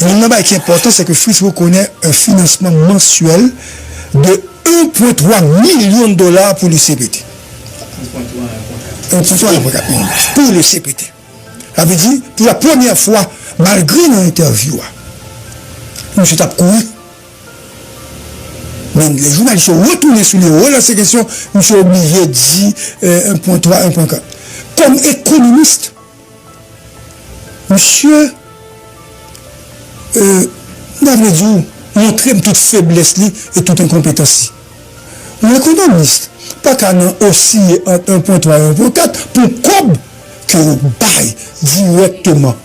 Le qui est important, c'est que Fritz reconnaît un financement mensuel de 1,3 million de dollars pour le CPT. 1,3 million pour le CPT. Ça veut dire, pour la première fois, malgré l'interview, M. Tapkoui, mais les journalistes sont retournés sur les rôles dans ces questions, M. obligé de dire 1,3, 1,4. Comme économiste, monsieur n'avait dit montrer toute faiblesse et toute incompétence. Un économiste, pas qu'à aussi entre 1,3 et 1,4 pour comme que vous baille directement.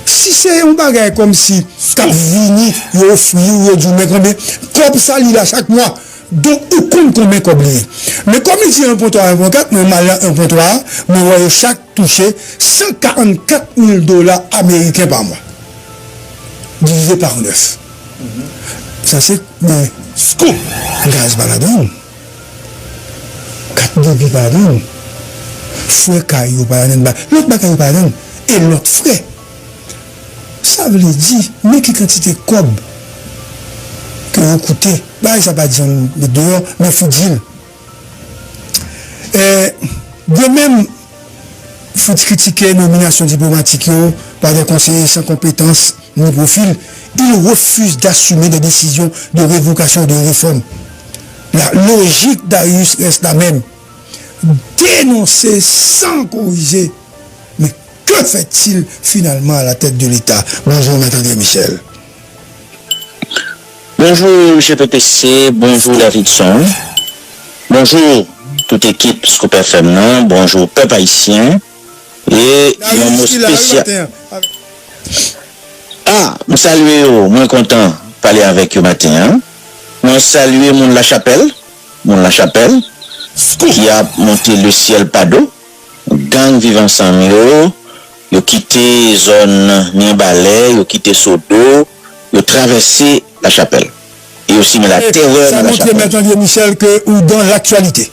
Si c'est un bagage comme si cap vini, il offre, il dit mais combien comme ça il a chaque mois. Donc il compte combien comme lui. Mais comme il dit 1,3 1,4, mais mal 1,3, mais voyez chaque touché 144 000 dollars américains par mois. Divisé par 9. Ça c'est mais scoop gaz baladon. 4 débits baladon. Fouet caillou baladon. L'autre bagaille baladon et l'autre frais. Ça veut dire, mais qui quantité cob que vous coûtez, bah ça va dire le dehors, mais faut dire. De même, il faut critiquer la nomination diplomatique par des conseillers sans compétences ni profil. Ils refusent d'assumer des décisions de révocation de réforme. La logique d'Arius reste la même. Dénoncer sans corriger. Mais que fait-il finalement à la tête de l'État? Bonjour, André Michel. Bonjour, GPTC, bonjour Davidson. Bonjour toute équipe Scoop FM, bonjour peuple haïtien. Et un mot spécial. Je salue, moi content de parler avec eux matin. Je salue mon La Chapelle, qui a monté le ciel Pado, gang vivant ensemble, ils ont quitté zone Niembalais, ils ont quitté Sodo, ils ont traversé La Chapelle. Et aussi mais la terreur ça de La montre Chapelle. maintenant, Michel, que ou dans l'actualité.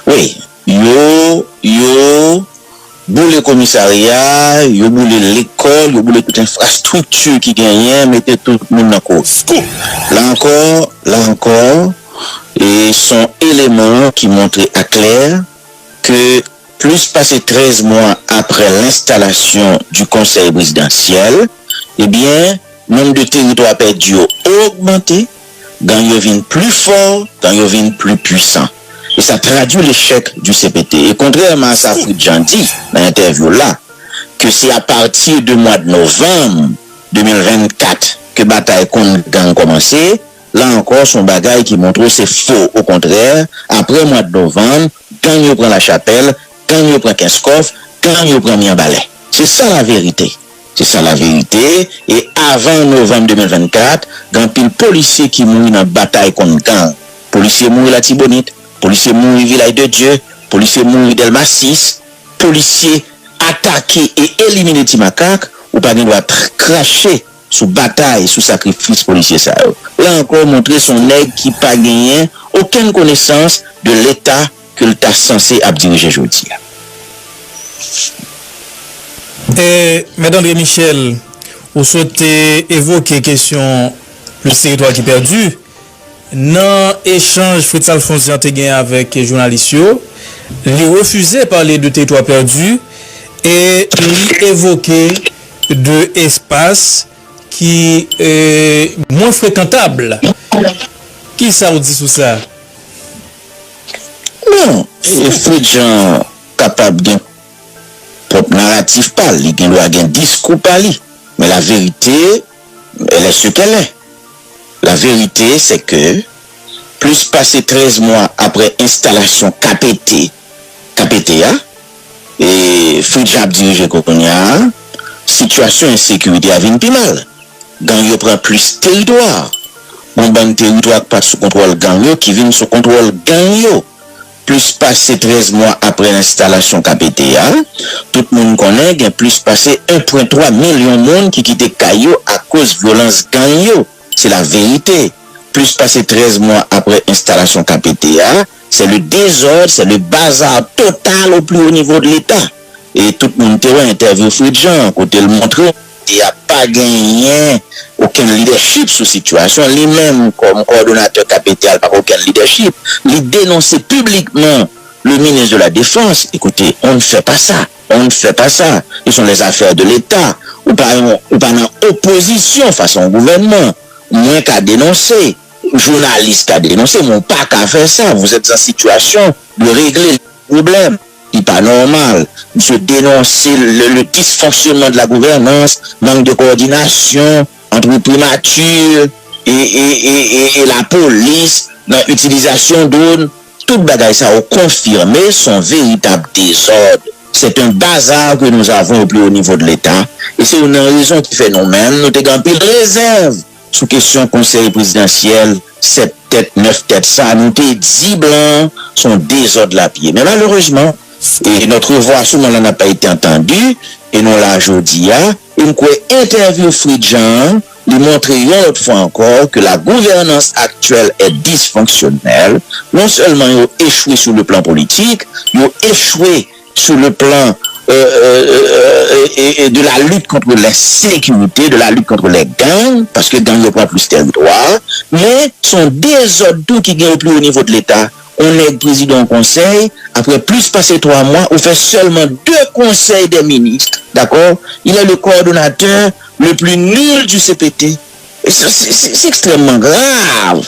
Oui, yo boule le commissariat, yo boule l'école, yo boule toute infrastructure qui gagne, mettez tout le monde en cause. Là encore, et sont éléments qui montrent à clair que plus passé 13 mois après l'installation du conseil présidentiel, eh bien, nombre de territoires perdus a augmenté, gang yo vin plus fort, gang yo vin plus puissant. Et ça traduit l'échec du CPT. Et contrairement à ça, Fridjan dit dans l'interview là, que c'est à partir du mois de novembre 2024 que bataille contre gang commencé, là encore, son bagage qui montre c'est faux. Au contraire, après le mois de novembre, gang yo prend La Chapelle, gang yo prend Kinskov, gang yo prend Niembalais. C'est ça la vérité. C'est ça la vérité. Et avant novembre 2024, gang pile policier qui mourit dans la bataille contre gang. Policier mourit la Tibonite, policier mourit Village de Dieu, policier mourit Delma 6, policier attaqué et éliminé Timakak, ou pas doit cracher sous bataille, sous sacrifice policier ça. Là encore, montrer son nègre qui pas gagné aucune connaissance de l'État que l'État censé à diriger aujourd'hui. Mesdames et Michel, vous souhaitez évoquer question le territoire qui est perdu. Dans l'échange Fritz Alphonse a gagné avec les journalistes, il refusait de parler de territoire perdu et il évoquait de espaces qui est moins fréquentable. Qui ça vous dit sur ça? Non, il faut des gens capables de propre narratif pas, il doit avoir un discours pas li. Mais la vérité, elle est ce qu'elle est. La vérité, c'est que plus passé 13 mois après installation KPTA, et Fridjan dirige Kokonia, situation insécurité a vint plus mal. Gang yo prend plus territoire. Bon ban territoire pas sous contrôle gang yo qui vient sous contrôle gang yo. Plus passé 13 mois après l'installation KPTA, tout le monde connaît qu'il y a plus passé 1,3 million de monde qui quittent Kayo à cause de violence gang yo. C'est la vérité. Plus passé 13 mois après installation KPTA, c'est le désordre, c'est le bazar total au plus haut niveau de l'État. Et tout le monde a interviewé Fridjan, côté le montrer, KPT a pas gagné aucun leadership sur situation, lui-même comme coordonnateur KPT a pas aucun leadership, il dénonce publiquement le ministre de la Défense. Écoutez, on ne fait pas ça. On ne fait pas ça. Ce sont les affaires de l'État. Ou pas en opposition face au gouvernement. Moins qu'à dénoncer. Journaliste qu'à dénoncer, mais pas qu'à faire ça. Vous êtes en situation de régler le problème. Il n'est pas normal. Je dénonce le dysfonctionnement de la gouvernance, manque de coordination entre les primatures et la police dans l'utilisation d'urnes. Tout bagaille ça a confirmé son véritable désordre. C'est un bazar que nous avons au plus haut niveau de l'État. Et c'est une raison qui fait nous-mêmes, nous avons pile réserve sous question conseil présidentiel, 7 têtes, 9 têtes, ça nous a dit blanc, son désordre la pied. Mais malheureusement, et notre voix souvent n'a pas été entendue, et nous l'a aujourd'hui, une interview Fridjan, lui montrer une autre fois encore que la gouvernance actuelle est dysfonctionnelle. Non seulement ils ont échoué sur le plan politique, ils ont échoué sur le plan de la lutte contre l'insécurité, de la lutte contre les gangs, parce que gangs n'ont pas plus territoire, mais son désordre tout qui est au plus haut niveau de l'État. On est président au conseil, après plus passé 3 mois, on fait seulement 2 conseils des ministres, d'accord? Il est le coordonnateur le plus nul du CPT. C'est extrêmement grave.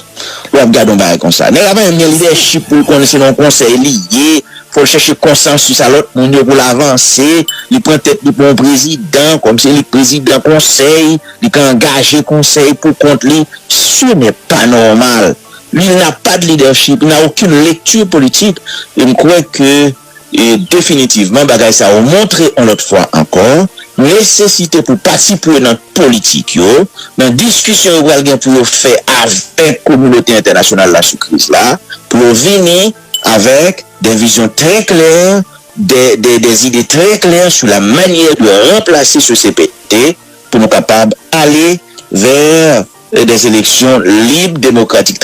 Regardons bien comme ça. Mais là, il y a un leadership pour connaître nos conseils liés. Il faut chercher consensus à l'autre monde pour l'avancer. Il prend tête pour un président, comme c'est le président conseil, il peut engager conseil pour contre lui. Ce n'est pas normal. Lui, il n'a pas de leadership, il n'a aucune lecture politique. Et je crois que définitivement, bagay ça a montré une autre fois encore nécessité pour participer dans la politique, dans la discussion pour faire avec la communauté internationale là, sous crise là, pour venir avec des visions très claires, des idées très claires sur la manière de remplacer ce CPT pour nous capables d'aller vers des élections libres, démocratiques,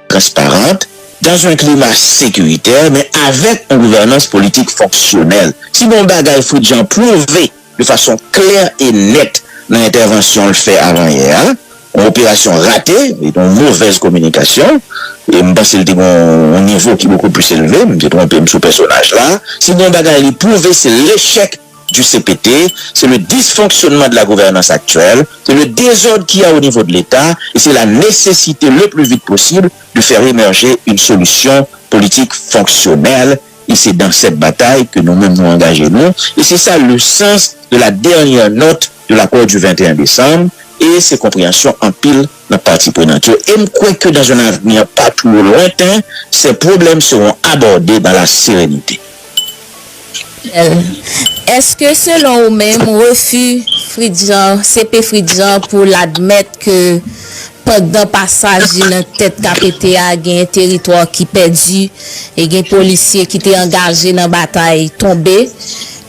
transparentes, dans un climat sécuritaire, mais avec une gouvernance politique fonctionnelle. Si mon bagage faut déjà prouver de façon claire et nette dans l'intervention le fait avant hier, une opération ratée et une mauvaise communication, et je pense que c'est un niveau qui est beaucoup plus élevé, je me suis trompé sur ce personnage-là. Si mon bagage est prouvé, c'est l'échec du CPT, c'est le dysfonctionnement de la gouvernance actuelle, c'est le désordre qu'il y a au niveau de l'État, et c'est la nécessité le plus vite possible de faire émerger une solution politique fonctionnelle. Et c'est dans cette bataille que nous-mêmes nous engageons. Et c'est ça le sens de la dernière note de l'accord du 21 décembre et ses compréhensions en pile dans la partie prenante. Et je crois que dans un avenir pas trop lointain, ces problèmes seront abordés dans la sérénité. Est-ce que selon vous-même, refus CP Fridjan pour l'admettre que pendant passage dans tête KPT a un territoire qui perdu et un policier qui était engagé dans la bataille tombé,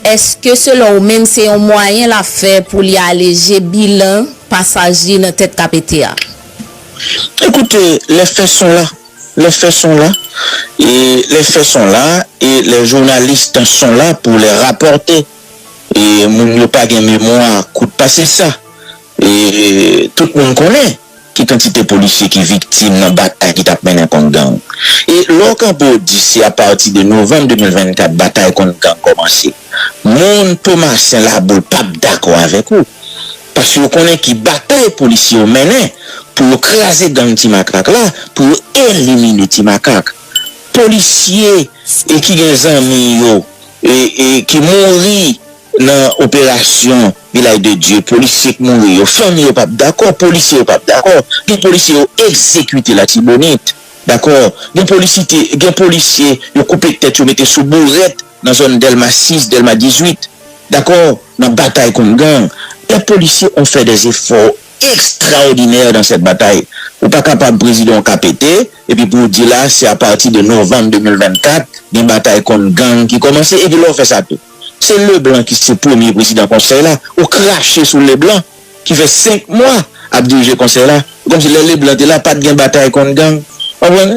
est-ce que selon vous-même c'est un moyen la faire pour lui alléger bilan passager dans tête KPT? Écoutez, les faits sont là. Les faits sont là. Et les faits sont là et les journalistes sont là pour les rapporter. Et nous n'avons pas de mémoire coup de passer ça. Et tout le monde connaît qui quantité de policiers qui victimes dans la bataille qui t'a mené contre gang. Et l'Ocampo dit c'est à partir de novembre 2024 bataille contre gang commencé. Mon Thomas Saint-Laboule pas d'accord avec vous. Parce que vous connaissez qui bataille policiers au mené pour craser gang Timakak là, pour éliminer Timakak. Policiers et qui ont amis et qui mourent dans l'opération Village de Dieu, policiers qui mourent, famille pas d'accord, policiers pas d'accord, les policiers ont exécuté la Tibonite, d'accord, les policiers ont coupé tête, ils mettaient sous bourrette dans la zone Delma 6, Delma 18, d'accord, dans la bataille contre gang. Les policiers ont fait des efforts extraordinaires dans cette bataille. Ou pas capable de président KPT, et puis pour dire là, c'est à partir de novembre 2024, une bataille contre gang qui commence, et puis l'on fait ça tout. C'est le blanc qui c'est le premier président conseil là, ou craché sur les blancs, qui fait 5 mois à diriger le conseil là. Comme si les blancs étaient là, pas de bataille contre gang.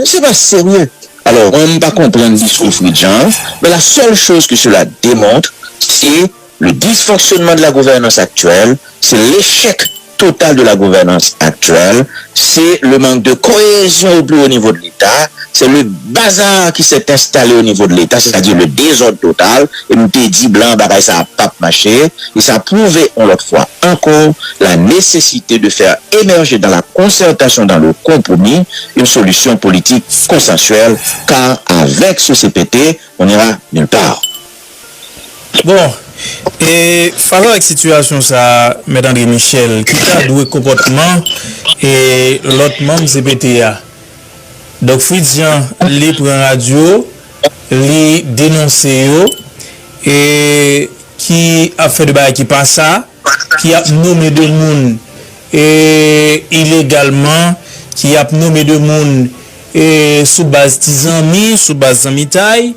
C'est pas sérieux. Alors, on ne peut pas comprendre le discours Fridjan, mais la seule chose que cela démontre, c'est le dysfonctionnement de la gouvernance actuelle, c'est l'échec total de la gouvernance actuelle, c'est le manque de cohésion au plus haut niveau de l'État, c'est le bazar qui s'est installé au niveau de l'État, c'est-à-dire le désordre total, et nous t'ai dit blanc, bagaille, ça a pas marché, et ça a prouvé, on l'autre fois encore, la nécessité de faire émerger dans la concertation, dans le compromis, une solution politique consensuelle, car avec ce CPT, on n'ira nulle part. Bon, et face à la situation ça, M. André Michel, qui a doué comportement et l'autre membre CPTA. Donc Fridjan, li prend radio, li dénonce et qui a fait de bail qui passe ça, qui a nommé de monde et illégalement, qui a nommé de monde et sous base tizami, sous base zamitaille.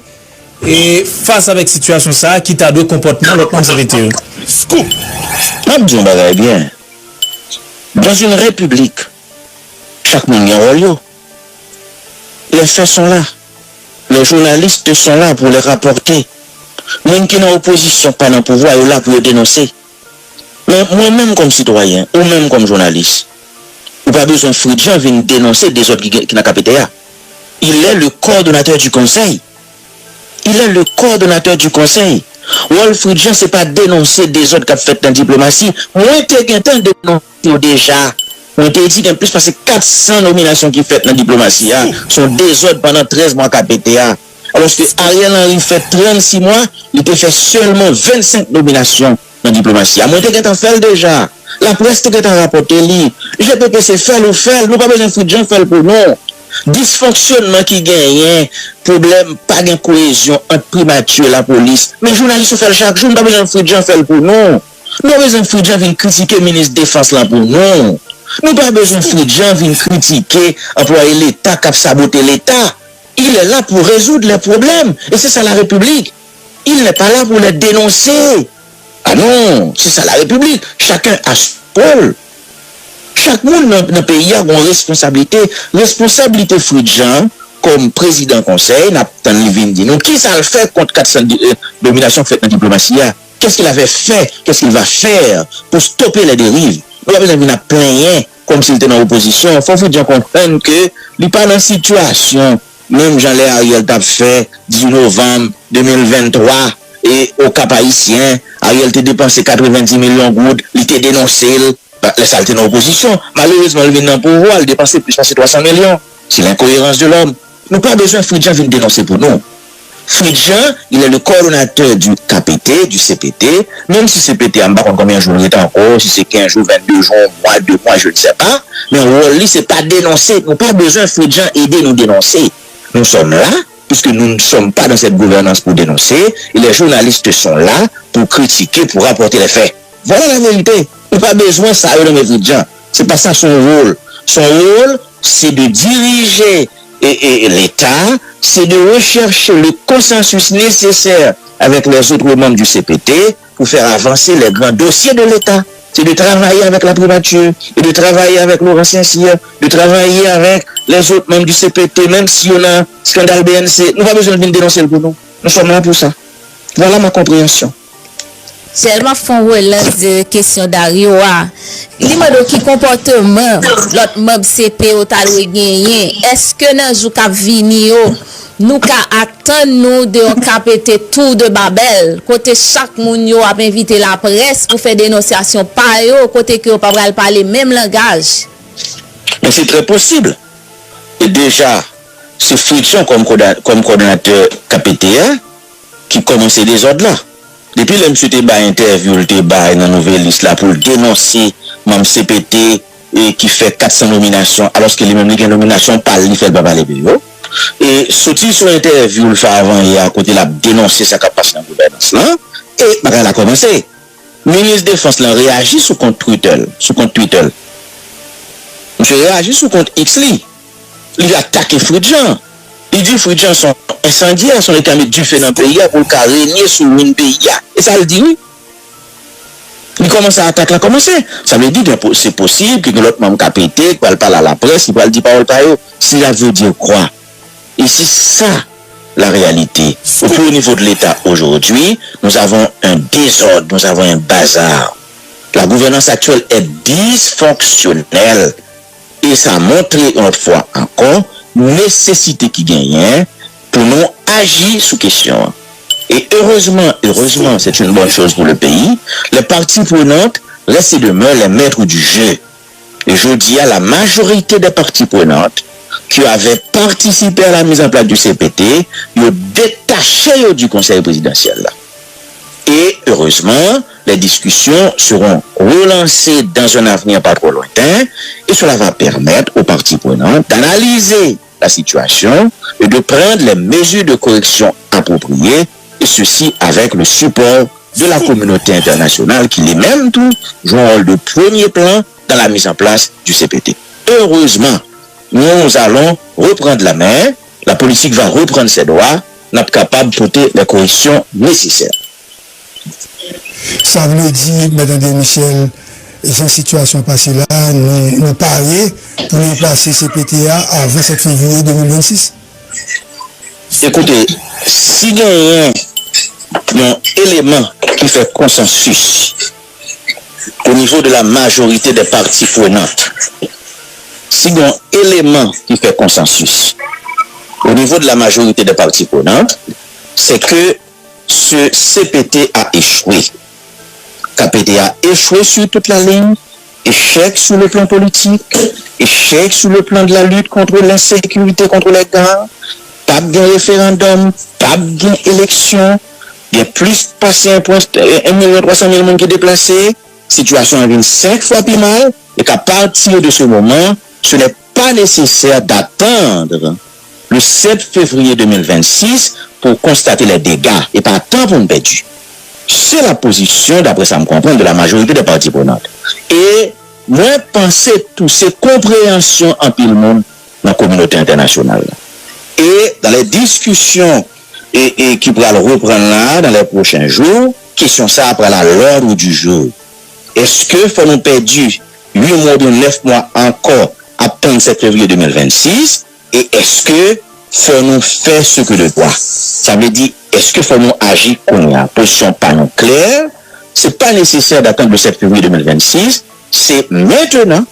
Et face avec situation ça, qui t'a deux comportements, l'autre monde s'arrêter. Scoop! M'abdou bagaille bien. Dans une république, chaque monde a un rôle. Les faits sont là. Les journalistes sont là pour les rapporter. Même qui dans l'opposition, pas dans le pouvoir, ils sont là pour les dénoncer. Mais moi-même comme citoyen, ou même comme journaliste, ou pas besoin de Fridjan venir dénoncer des autres qui n'ont pas pété. Il est le coordonnateur du conseil. Il est le coordonnateur du conseil. Wolf Fridjan, c'est pas dénoncer des autres qui ont fait dans la diplomatie. Moi, j'ai un temps de dénoncer déjà. On a dit qu'il y a plus parce que 400 nominations qui fait dans la diplomatie sont des autres pendant 13 mois KPTA. Alors que Ariel Henry fait 36 mois, il peut faire seulement 25 nominations dans la diplomatie. Moi, j'ai un fait déjà. La presse est en rapporté. Je peux que c'est faire ou faire. Nous pas besoin de Fridjan faire pour nous. Dysfonctionnement qui gagne, problème, pas de cohésion entre primature et la police. Mais les journalistes font chaque jour, nous pas besoin de Fridjan faire pour nous. Nous pas besoin de Fridjan venir critiquer le ministre de la Défense là pour nous. Nous pas besoin de Fridjan venir critiquer, employer l'État, qui a saboté l'État. Il est là pour résoudre les problèmes. Et c'est ça la République. Il n'est pas là pour les dénoncer. Ah non, c'est ça la République. Chacun a son rôle. Chaque monde dans le pays a une responsabilité. Responsabilité Fridjan, comme président conseil, n'a pas dit nous. Qui ça le fait contre 400 dominations faites dans la diplomatie? Qu'est-ce qu'il avait fait? Qu'est-ce qu'il va faire pour stopper les dérives? Nous avons besoin de plaindre comme s'il était dans l'opposition. Il faut Fridjan comprendre que il n'est pas dans la situation. Même Jean-Léa Ariel t'a fait 10 novembre 2023 et au Cap Haïtien, Ariel t'a dépensé 90 millions de gouttes, il t'a dénoncé. Les saletés dans l'opposition, malheureusement, il vient dans le pouvoir, il dépense plus de 300 millions. C'est l'incohérence de l'homme. Nous n'avons pas besoin de Fridjan venir dénoncer pour nous. Fridjan, il est le coordonnateur du KPT, du CPT, même si CPT, on ne sait pas combien de jours il est encore, si c'est 15 jours, 22 jours, mois, 2 mois, je ne sais pas. Mais ce n'est pas dénoncer. Nous n'avons pas besoin de Fridjan aider nous dénoncer. Nous sommes là, puisque nous ne sommes pas dans cette gouvernance pour dénoncer, et les journalistes sont là pour critiquer, pour rapporter les faits. Voilà la vérité. Il n'y a pas besoin de ça, Fridjan. Ce n'est pas ça son rôle. Son rôle, c'est de diriger l'État, c'est de rechercher le consensus nécessaire avec les autres membres du CPT pour faire avancer les grands dossiers de l'État. C'est de travailler avec la primature, et de travailler avec Laurent Saint-Cyr, de travailler avec les autres membres du CPT, même si on a un scandale BNC. Nous n'avons pas besoin de venir dénoncer pour nous. Nous sommes là pour ça. Voilà ma compréhension. Seulement font relance de question Dario Limado qui comportement l'autre mob CP au talou gagné est-ce que dans jou k'ap vini yo nous ka attendre nous de KPT tour de Babel côté chaque moun yo a invité la presse pour faire dénonciation par yo côté que pas pral parler même langage? Mais c'est très possible. Et déjà c'est Fridjan comme coordonnateur KPTA qui commençait des ordres là. Depuis le monsieur Teba interview, le Teba dans la nouvelle liste là pour dénoncer même CPT et qui fait 400 nominations alors que les mêmes les nominations parlent, il fait pas parler de eux. Et sorti sur interview le fait avant hier à côté la dénoncer ça qui passe dans la gouvernance là et bah elle a commencé. Ministre de Défense là réagit sur compte Twitter, Monsieur réagit sur compte X li. Il attaque Fridjan. Il dit Fridjan sont incendiaires, sont les camis du fait dans le pays pour le régner sur une pays. Et ça le dit oui. Il commence à attaquer la commencer. Ça veut dire que c'est possible que l'autre membre a pété, qu'il parle à la presse, il va le dire parole par eux. Cela veut dire quoi? Et c'est ça la réalité. Au niveau de l'État aujourd'hui, nous avons un désordre, nous avons un bazar. La gouvernance actuelle est dysfonctionnelle. Et ça a montré une autre fois encore nécessité qui gagne pour nous agir sous question. Et heureusement, c'est une bonne chose pour le pays. Les parties prenantes restent et demeurent les maîtres du jeu. Et je dis à la majorité des parties prenantes qui avaient participé à la mise en place du CPT, ils ont détaché du conseil présidentiel là. Et heureusement, les discussions seront relancées dans un avenir pas trop lointain et cela va permettre aux parties prenantes d'analyser la situation et de prendre les mesures de correction appropriées, et ceci avec le support de la communauté internationale qui les mêmes tout jouent un rôle de premier plan dans la mise en place du CPT. Heureusement, nous allons reprendre la main, la politique va reprendre ses droits, nous sommes capables de porter les corrections nécessaires. Ça veut dire, Madame Michel, cette situation passée là, nous parler pour nous placer CPTA à 27 février 2026? Écoutez, si il y a un élément qui fait consensus au niveau de la majorité des parties prenantes, si il y a un élément qui fait consensus au niveau de la majorité des parties prenantes, c'est que ce CPT a échoué. KPT a échoué sur toute la ligne, échec sur le plan politique, échec sur le plan de la lutte contre l'insécurité, contre les gangs, pas de référendum, pas de élection, il y a plus passé 1,3 million de personnes qui sont déplacées, situation est 5 fois plus mal, et qu'à partir de ce moment, ce n'est pas nécessaire d'attendre le 7 février 2026 pour constater les dégâts et pas tant pour nous perdre. C'est la position, d'après ça me comprend, de la majorité des parties prenantes. Et moi, penser toutes ces compréhensions en pile monde dans la communauté internationale. Et dans les discussions et qui pourront reprendre là dans les prochains jours, question ça après l'ordre du jour. Est-ce que faut nous perdre 8 mois ou 9 mois encore à 7 février 2026? Et est-ce que faut nous faire ce que le droit? Ça veut dire, est-ce que faut nous agir comme la position pas non claire? C'est pas nécessaire d'attendre le 7 février 2026. C'est maintenant,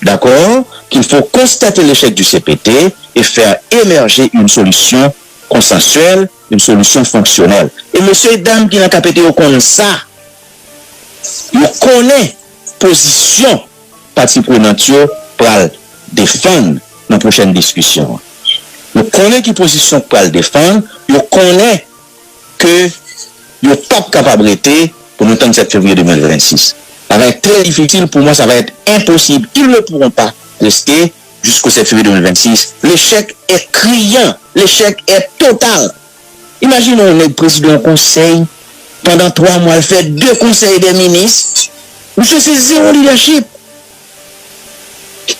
d'accord, qu'il faut constater l'échec du CPT et faire émerger une solution consensuelle, une solution fonctionnelle. Et monsieur et dame qui n'a qu'à péter au compte ça, il connaît position partie prenante pour défendre dans la prochaine discussion. Il connaît qui position pour le défendre, il connaît que il n'est pas capable pour nous attendre 7 février 2026. Ça va être très difficile pour moi, ça va être impossible. Ils ne pourront pas rester jusqu'au 7 février 2026. L'échec est criant, l'échec est total. Imaginons on est président du conseil, pendant 3 mois, il fait 2 conseils des ministres. Monsieur, c'est zéro leadership.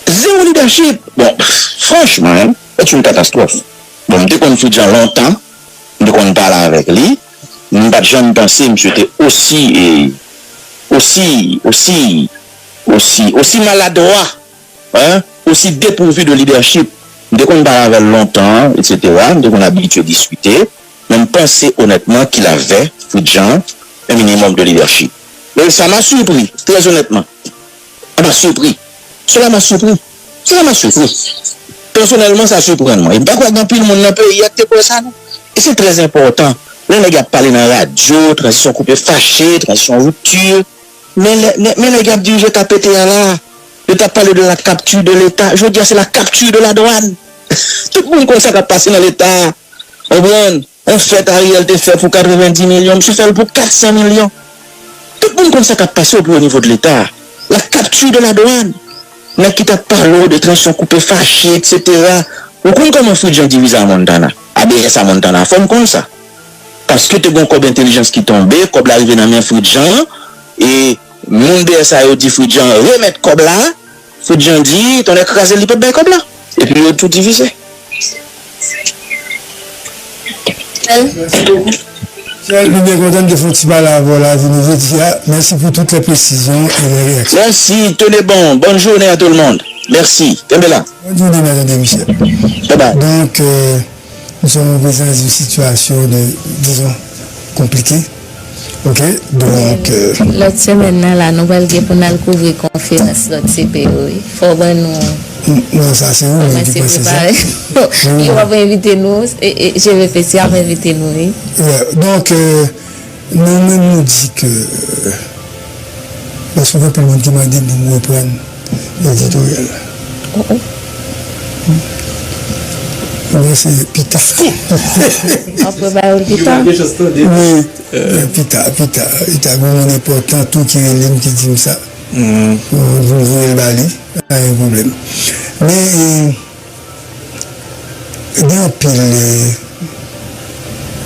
Zéro leadership. Bon, franchement, c'est une catastrophe. Bon, dès qu'on fait déjà longtemps, dès qu'on parle avec lui, nous n'avons pas jamais pensé, monsieur était aussi maladroit, hein, aussi dépourvu de leadership. Dès qu'on parle avec longtemps, etc., dès qu'on a habitué à discuter, même penser honnêtement qu'il avait, Fridjan, un minimum de leadership. Mais ça m'a surpris, très honnêtement. Ça m'a surpris. Cela m'a surpris. Personnellement, ça surprend moi. Et pas quoi dans le monde dans le pays, il y a des ça, non? Et c'est très important. Là, les gars parlent dans la radio, transition coupée fâchée, transition rupture. Mais les gars disent, je t'ai pété là. Je t'ai parlé de la capture de l'État. Je veux dire, c'est la capture de la douane. Tout le monde comme ça qui a passé dans l'État. On fait Ariel te fait pour 90 millions, je fais pour 400 millions. Tout le monde comme ça qui a passé au niveau de l'État. La capture de la douane. Mais qui t'a parlé de transition coupée fâchée, etc. Vous comprenez comment Fridjan divise à Montana? ABS à Montana, forme comme ça. Parce que tu as un corps d'intelligence qui tombe, comme l'arrivée dans le Fridjan, et mon BSA a dit Fridjan, remettre comme là, Fridjan dit, on a écrasé l'hypothèse bien comme là. Et puis, il a tout divisé. Je suis bien content de Foutima là, voilà, merci pour toutes les précisions et les réactions. Merci, tenez bon, bonne journée à tout le monde. Merci, tenez là. Bonne journée, Madame Michel. Bye bye. Donc, nous sommes présents dans une situation disons, compliquée. Ok, donc. L'autre semaine, la nouvelle pour nous couvrir conférence de CPO. Il faut nous. Non, ça c'est vous qui pensez ça. Il va inviter nous et je vais faire inviter nous. Oui. Donc, nous-mêmes nous disons que. Parce que tout le monde qui m'a dit de nous reprendre l'éditorial. Oui, c'est Pita. Après, Pita. Oui, Pita. Il y a un important tout qui est qui dit ça. Vous voyez le bali, pas un problème. Mais, il y a un pile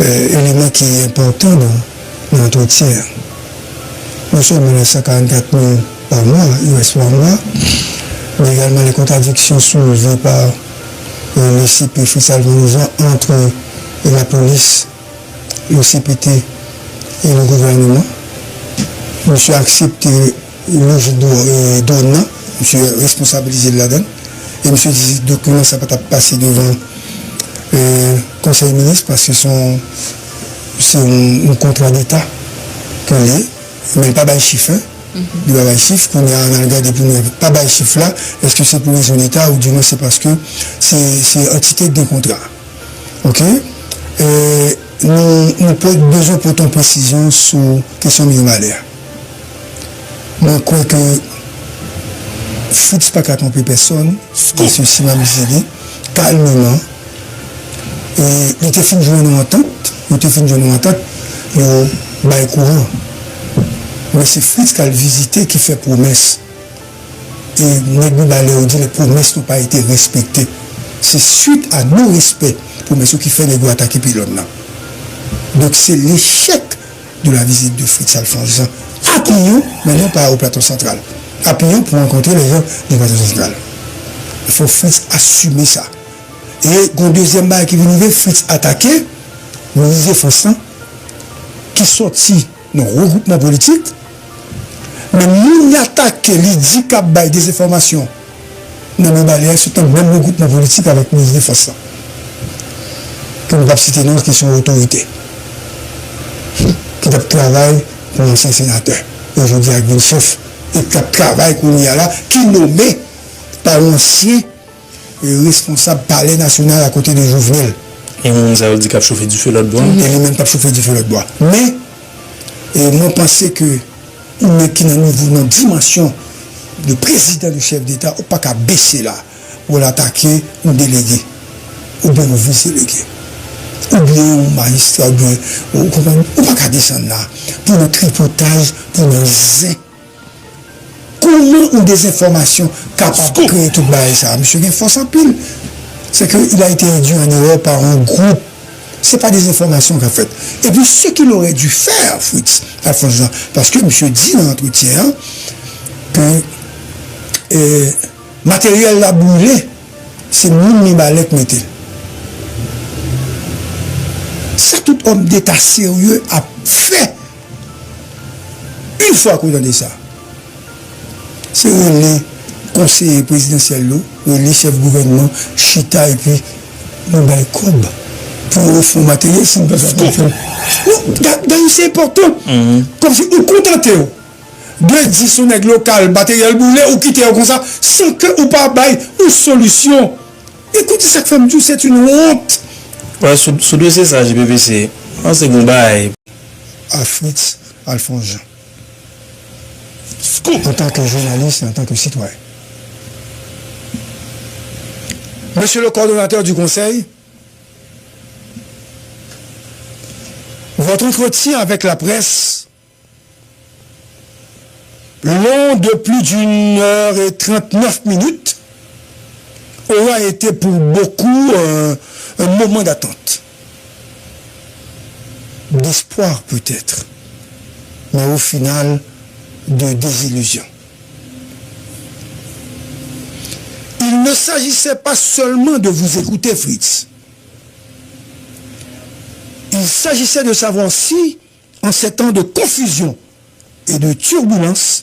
élément qui est important dans l'entretien. Nous sommes à 144 000 par mois, US par mois, mais également les contradictions soulevées par le CP Fritz Alfonsan entre la police, le CPT et le gouvernement. Monsieur a accepté le donnant, monsieur est responsabilisé de la donne, et monsieur dit que le document ça peut passer devant le Conseil ministre parce que c'est un contrat d'État qu'on est. Mais pas de chiffre, il n'y a pas de chiffre, qu'on a regardé pour nous, pas de chiffre là, est-ce que c'est pour raison d'État ou du moins c'est parce que c'est entité de contrat. Ok? Nous avons besoin pour ton précision sur la question millionnaire. Moi, je crois que Fritz pas qu'à tromper personne, parce que si m'a dit, calmement, et il était fin de journée en entente, il va être courant. Mais c'est Fritz qui a visité qui fait promesse. Et les promesses n'ont pas été respectées. C'est suite à nos respects, promesses qui fait les attaquer pilote. Donc c'est l'échec de la visite de Fritz Alfonsan. Appuyons, maintenant pas au plateau central. Appuyons pour rencontrer les gens du plateau central. Il faut Fritz assumer ça. Et le deuxième bail qui vient, Fritz attaquer, Moïse Fonsan, qui sortit dans le regroupement politique. Mais nous attaquons les dit qu'il y a des informations. Nous avons c'est un même regroupement politique avec le ministre de Défense. Que nous ne pouvons pas citer nous qui sont autorités. Qui travaillent pour l'ancien sénateur. Aujourd'hui, avec le chef. Et qui travaille qu'on y a là, qui est nommé par l'ancien responsable palais national à côté de Jovenel. Et on a dit qu'il a chauffé du feu l'autre bois. Et il n'a même pas chauffé du feu l'autre bois. Mais, moi, je pense que mais qui dans une dimension de président du chef d'État, ou pas qu'à baisser là, pour l'attaquer un délégué, ou bien un vice-délégué, ou bien un magistrat, ou pas qu'à descendre là, pour le tripotage, pour le zin. Comment ont des informations capables de créer tout ça? Monsieur Gen force en pile. C'est qu'il a été induit en erreur par un groupe. Ce n'est pas des informations qu'il a faites. Et puis ce qu'il aurait dû faire, Fritz Alfonsan, parce que monsieur dit dans l'entretien que matériel la brûlé, c'est nous qui balèque mettez. Ça, tout homme d'État sérieux a fait une fois qu'on a dit ça. C'est les conseillers présidentiels, les chefs de gouvernement, Chita et puis nous avons courbe. Pour le fonds matériel, c'est une personne. D'ailleurs, c'est important. Comme si vous contentez de dire son aigle local, matériel boulé, ou quitter comme ça, sans que vous pas bail une solution. Écoutez, cette femme, c'est une honte. Ouais, sous dossier ça, GPPC, c'est bon bail. À Fritz Alfonsan. En tant que journaliste et en tant que citoyen. Monsieur le coordonnateur du Conseil, votre entretien avec la presse, long de plus d'1h39, aura été pour beaucoup un moment d'attente. D'espoir peut-être, mais au final, de désillusion. Il ne s'agissait pas seulement de vous écouter, Fritz. Il s'agissait de savoir si, en ces temps de confusion et de turbulence,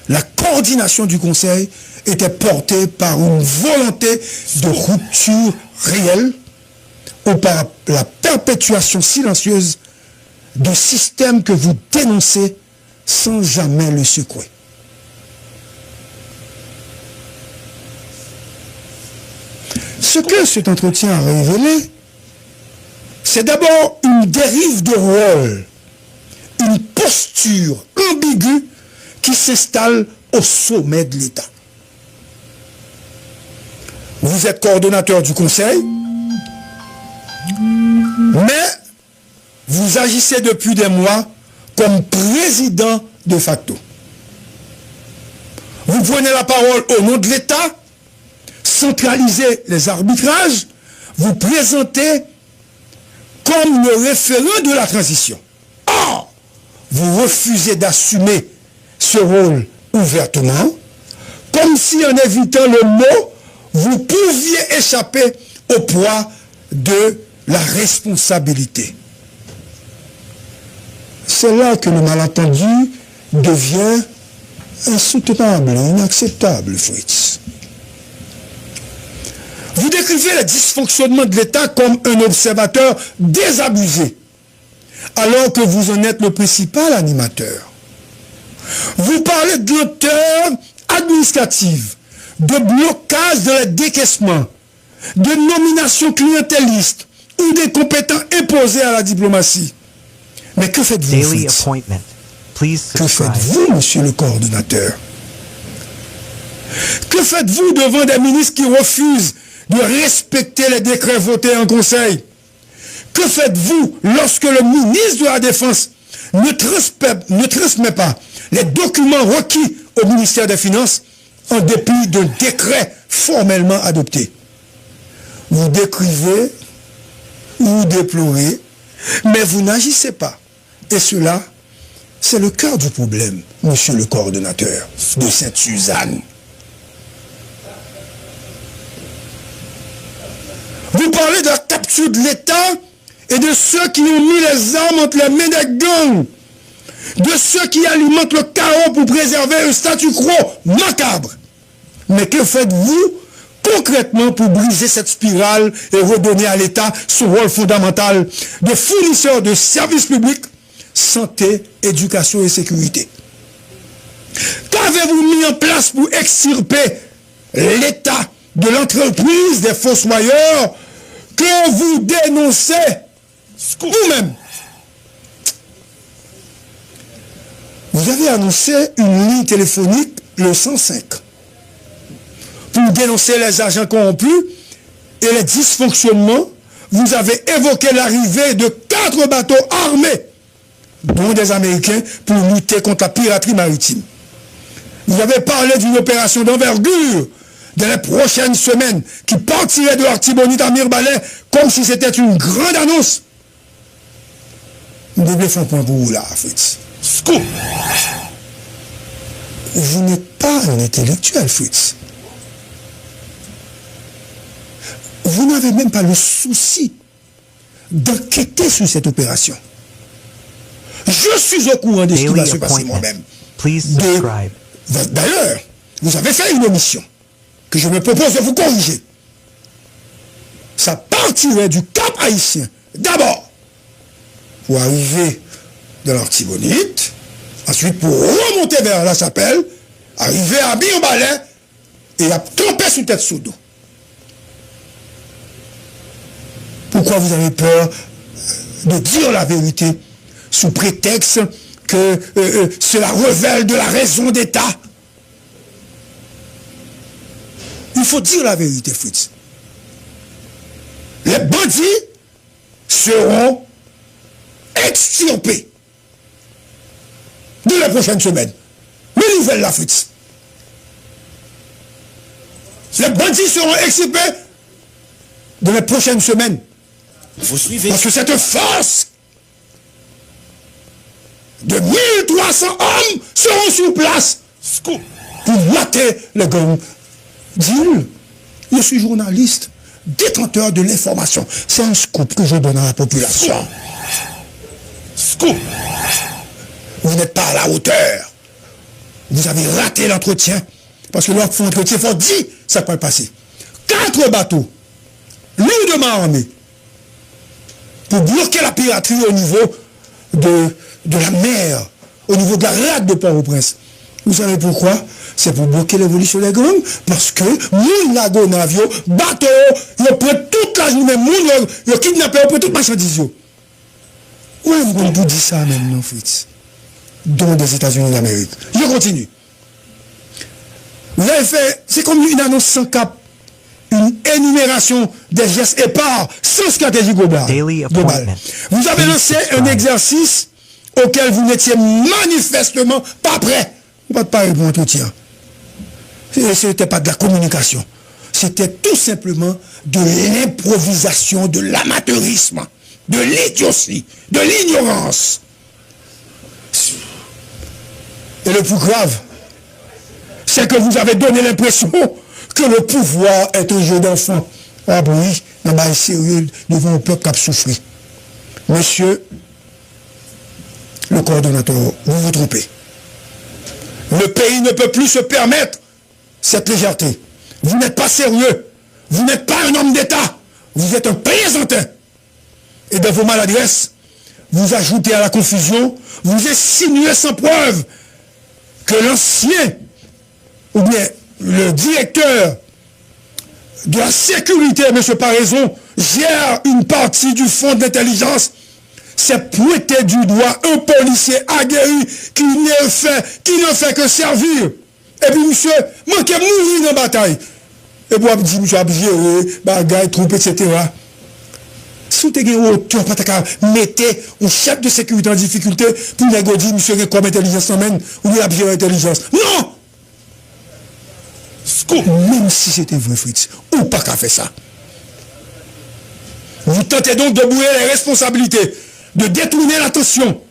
la coordination du Conseil était portée par une volonté de rupture réelle ou par la perpétuation silencieuse de systèmes que vous dénoncez sans jamais le secouer. Ce que cet entretien a révélé, c'est d'abord une dérive de rôle, une posture ambiguë qui s'installe au sommet de l'État. Vous êtes coordonnateur du Conseil, mais vous agissez depuis des mois comme président de facto. Vous prenez la parole au nom de l'État, centralisez les arbitrages, vous présentez comme le référent de la transition. Or, vous refusez d'assumer ce rôle ouvertement, comme si en évitant le mot, vous pouviez échapper au poids de la responsabilité. C'est là que le malentendu devient insoutenable, inacceptable, Fritz. Vous décrivez le dysfonctionnement de l'État comme un observateur désabusé, alors que vous en êtes le principal animateur. Vous parlez de lenteur administrative, de blocage de la décaissement, de nomination clientéliste ou des compétents imposés à la diplomatie. Mais que faites-vous, Fritz? Que faites-vous, monsieur le coordonnateur? Que faites-vous devant des ministres qui refusent de respecter les décrets votés en Conseil? Que faites-vous lorsque le ministre de la Défense ne transmet pas les documents requis au ministère des Finances en dépit d'un décret formellement adopté? Vous décrivez ou déplorez, mais vous n'agissez pas. Et cela, c'est le cœur du problème, monsieur le coordonnateur de Sainte-Suzanne. Vous parlez de la capture de l'État et de ceux qui ont mis les armes entre les mains des gangs, de ceux qui alimentent le chaos pour préserver un statu quo macabre. Mais que faites-vous concrètement pour briser cette spirale et redonner à l'État son rôle fondamental de fournisseur de services publics, santé, éducation et sécurité? Qu'avez-vous mis en place pour extirper l'État de l'entreprise des fossoyeurs que vous dénoncez vous-même? Vous avez annoncé une ligne téléphonique, le 105, pour dénoncer les agents corrompus et les dysfonctionnements. Vous avez évoqué l'arrivée de 4 bateaux armés, dont des Américains, pour lutter contre la piraterie maritime. Vous avez parlé d'une opération d'envergure dans les prochaines semaines qui partirait de l'Artibonite à Mirbalais comme si c'était une grande annonce. Vous devez faire un point pour vous là, Fritz. Scoop! Vous n'êtes pas un intellectuel, Fritz. Vous n'avez même pas le souci d'enquêter sur cette opération. Je suis au courant de ce qui va se passer moi-même. D'ailleurs, vous avez fait une omission que je me propose de vous corriger. Ça partirait du Cap Haïtien, d'abord, pour arriver dans l'Artibonite, ensuite pour remonter vers la Chapelle, arriver à Mirbalais et à camper sous tête sous dos. Pourquoi vous avez peur de dire la vérité sous prétexte que cela révèle de la raison d'État? Il faut dire la vérité, Fritz. Les bandits seront extirpés dans les prochaines semaines. Mais nouvelle là, Fritz. Les bandits seront extirpés dans les prochaines semaines. Vous suivez. Parce que cette force de 1300 hommes seront sur place pour mater les gangs. Dis-le, je suis journaliste, détenteur de l'information. C'est un scoop que je donne à la population. Scoop. Vous n'êtes pas à la hauteur. Vous avez raté l'entretien. Parce que l'entretien, il faut dire ça peut passer. 4 bateaux, lourdement armés, pour bloquer la piraterie au niveau de la mer, au niveau de la rade de Port-au-Prince. Vous savez pourquoi? C'est pour bloquer l'évolution des gangs, parce que moun lago navio, bateau, ils prennent toute la journée, moun ils kidnappent, ils prennent toute marchandise. Ouais, on peut dire ça même, non, Fritz. Dont des États-Unis d'Amérique. Je continue. Vous avez fait, c'est comme une annonce sans cap, une énumération des gestes épars, sans stratégie globale. Vous avez lancé un exercice auquel vous n'étiez manifestement pas prêt. Vous ne pouvez pas répondre au entretien. Ce n'était pas de la communication. C'était tout simplement de l'improvisation, de l'amateurisme, de l'idiotie, de l'ignorance. Et le plus grave, c'est que vous avez donné l'impression que le pouvoir est un jeu d'enfant. Ah oui, non, mais sérieux devant un peuple qui a souffert. Monsieur le coordonnateur, vous vous trompez. Le pays ne peut plus se permettre cette légèreté. Vous n'êtes pas sérieux. Vous n'êtes pas un homme d'État. Vous êtes un plaisantin. Et dans vos maladresses, vous ajoutez à la confusion, vous insinuez sans preuve que l'ancien, ou bien le directeur de la sécurité, M. Paraison, gère une partie du fonds d'intelligence. C'est pointer du doigt un policier aguerri qui ne fait que servir. Et puis, monsieur, manquez mourir dans la bataille. Et puis, on dit, monsieur, abjé, bagaille, troupe, etc. Si vous avez autant, mettez un chef de sécurité en difficulté pour nous dire, monsieur, comme intelligence emmène, ou bien abjé intelligence. Non! Même si c'était vrai, Fritz, ou pas qu'à faire ça. Vous tentez donc de bouiller les responsabilités, de détourner l'attention,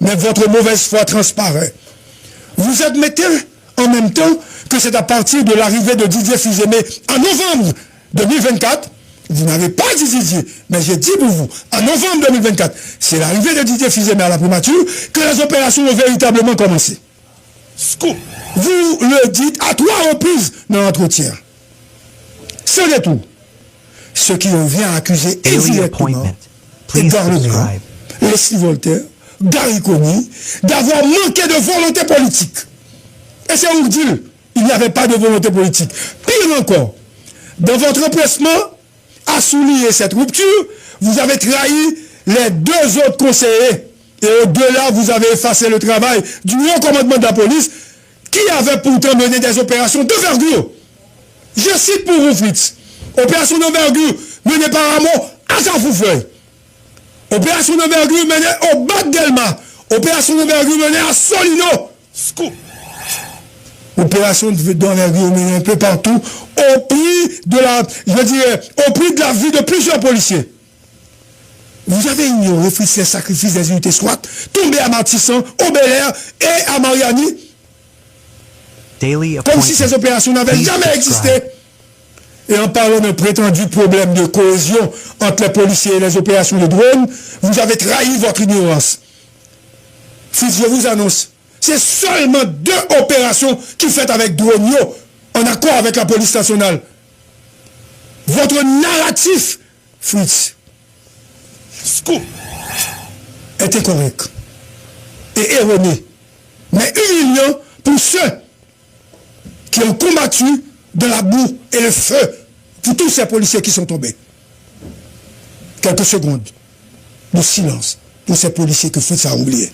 mais votre mauvaise foi transparaît. Vous admettez en même temps que c'est à partir de l'arrivée de Didier Fils-Aimé en novembre 2024, vous n'avez pas dit Didier, mais j'ai dit pour vous, en novembre 2024, c'est l'arrivée de Didier Fils-Aimé à la primature que les opérations ont véritablement commencé. Scoop. Vous le dites à 3 reprises dans l'entretien. Sans détour. Ce qui revient à accuser indirectement Edgar Legrand, Leslie Voltaire, Gary Coney, d'avoir manqué de volonté politique. Et c'est où dire, il n'y avait pas de volonté politique. Pire encore, dans votre empressement à souligner cette rupture, vous avez trahi les 2 autres conseillers. Et au-delà, vous avez effacé le travail du haut commandement de la police qui avait pourtant mené des opérations d'envergure. Je cite pour vous, Fritz. Opération d'envergure menée par Ramon à Saint-Foufeuille. Opération d'envergure menée au Bac Delma. Opération d'envergure menée à Solino. Scoop. Opération d'envergure menée un peu partout au prix de la, au prix de la vie de plusieurs policiers. Vous avez ignoré les sacrifices des unités SWAT, tombés à Martissan, au Bel-Air et à Mariani. Comme si ces opérations n'avaient jamais existé. Et en parlant d'un prétendu problème de cohésion entre les policiers et les opérations de drones, vous avez trahi votre ignorance. Fils, je vous annonce, c'est seulement 2 opérations qui faites avec drone en accord avec la police nationale. Votre narratif, Fritz, Scoop, est incorrect et erroné, mais humiliant pour ceux qui ont combattu de la boue et le feu pour tous ces policiers qui sont tombés. Quelques secondes de silence pour ces policiers que Fritz a oubliés.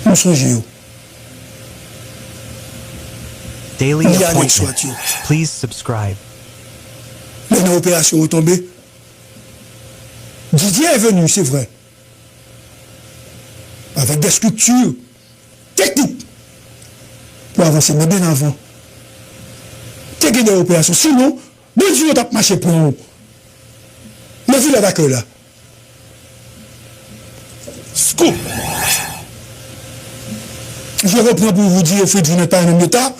Nous songeons. Daily appointment. Please subscribe. Les opérations ont tombé. Didier est venu, c'est vrai, avec des structures techniques pour avancer, mais bien avant. T'es des opérations. Sinon, bon Dieu, on t'a marché pour nous. Mais vu la d'accueil là. Scoop. Je reprends pour vous dire, Fritz, vous n'êtes pas un homme d'État,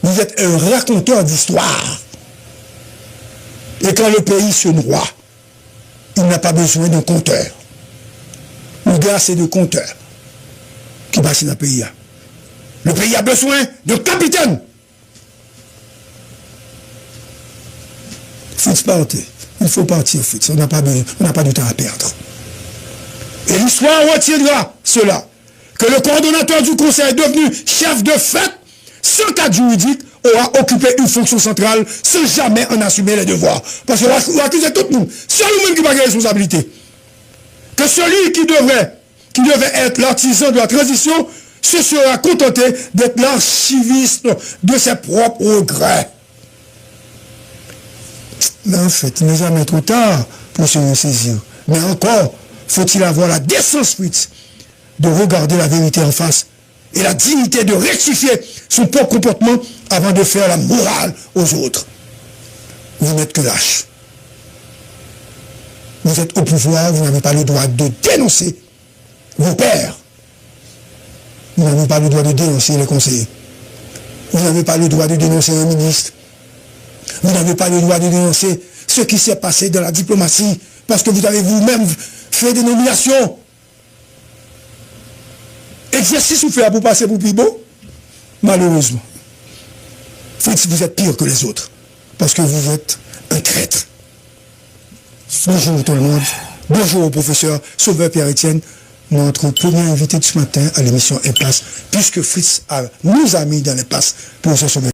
vous êtes un raconteur d'histoire. Et quand le pays se noie, il n'a pas besoin d'un compteur. Le gars, c'est de compteur qui passe dans le pays. Le pays a besoin d'un capitaine. Fritz partez. Il faut partir, Fritz. On n'a pas de temps à perdre. Et l'histoire retiendra cela. Que le coordonnateur du conseil est devenu chef de fête, sans cadre juridique, aura occupé une fonction centrale sans jamais en assumer les devoirs. Parce qu'on va accuser tout le monde. C'est nous-mêmes qui n'a pas de responsabilité. Que celui qui devait être l'artisan de la transition se sera contenté d'être l'archiviste de ses propres regrets. Mais en fait, il n'est jamais trop tard pour se ressaisir. Mais encore, faut-il avoir la décence, Fritz, de regarder la vérité en face et la dignité de rectifier son propre comportement avant de faire la morale aux autres. Vous n'êtes que lâche. Vous êtes au pouvoir, vous n'avez pas le droit de dénoncer vos pères. Vous n'avez pas le droit de dénoncer les conseillers. Vous n'avez pas le droit de dénoncer un ministre. Vous n'avez pas le droit de dénoncer ce qui s'est passé dans la diplomatie parce que vous avez vous-même fait des nominations. Exercice ou fait pour passer pour plus beau? Malheureusement. Fritz, vous êtes pire que les autres parce que vous êtes un traître. Bonjour tout le monde. Bonjour au professeur Sauveur Pierre-Etienne, notre premier invité de ce matin à l'émission Impasse, puisque Fritz nous a mis dans l'impasse pour se sauver.